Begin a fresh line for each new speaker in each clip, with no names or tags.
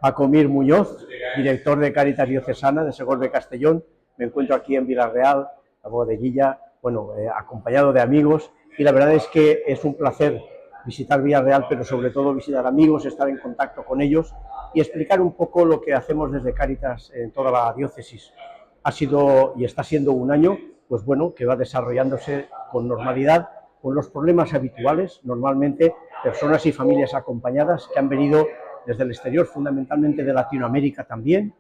Paco Mir Muñoz, director de Cáritas Diocesana de Segorbe Castellón. Me encuentro aquí en Vila-real, la bodeguilla, acompañado de amigos, y la verdad es que es un placer visitar Vila-real, pero sobre todo visitar amigos, estar en contacto con ellos y explicar un poco lo que hacemos desde Cáritas en toda la diócesis. Ha sido y está siendo un año, que va desarrollándose con normalidad, con los problemas habituales, normalmente personas y familias acompañadas que han venido desde el exterior, fundamentalmente de Latinoamérica también,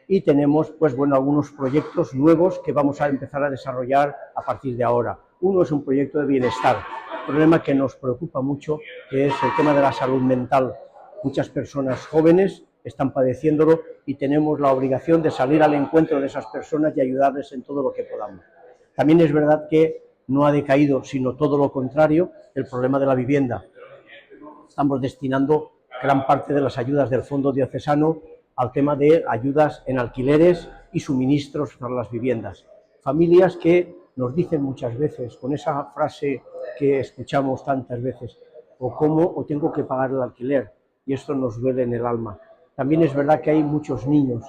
y tenemos algunos proyectos nuevos que vamos a empezar a desarrollar a partir de ahora. Uno es un proyecto de bienestar, un problema que nos preocupa mucho, que es el tema de la salud mental. Muchas personas jóvenes están padeciéndolo y tenemos la obligación de salir al encuentro de esas personas y ayudarles en todo lo que podamos. También es verdad que no ha decaído, sino todo lo contrario, el problema de la vivienda. Estamos destinando gran parte de las ayudas del Fondo Diocesano al tema de ayudas en alquileres y suministros para las viviendas. Familias que nos dicen muchas veces, con esa frase que escuchamos tantas veces, o tengo que pagar el alquiler, y esto nos duele en el alma. También es verdad que hay muchos niños.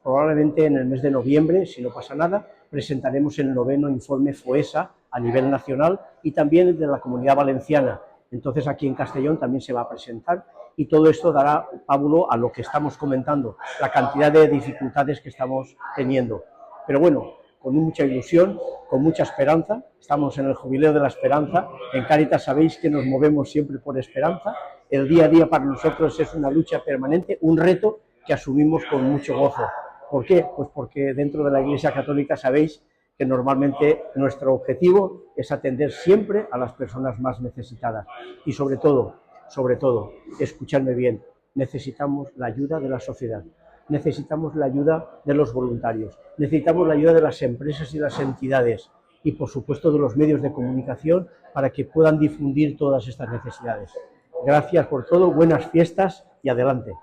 Probablemente en el mes de noviembre, si no pasa nada, presentaremos el 9º informe FOESA a nivel nacional y también de la Comunidad Valenciana. Entonces aquí en Castellón también se va a presentar y todo esto dará pábulo a lo que estamos comentando, la cantidad de dificultades que estamos teniendo. Pero con mucha ilusión, con mucha esperanza, estamos en el jubileo de la esperanza. En Cáritas sabéis que nos movemos siempre por esperanza. El día a día para nosotros es una lucha permanente, un reto que asumimos con mucho gozo. ¿Por qué? Pues porque dentro de la Iglesia Católica sabéis que normalmente nuestro objetivo es atender siempre a las personas más necesitadas. Y sobre todo, escuchadme bien, necesitamos la ayuda de la sociedad, necesitamos la ayuda de los voluntarios, necesitamos la ayuda de las empresas y las entidades y, por supuesto, de los medios de comunicación para que puedan difundir todas estas necesidades. Gracias por todo, buenas fiestas y adelante.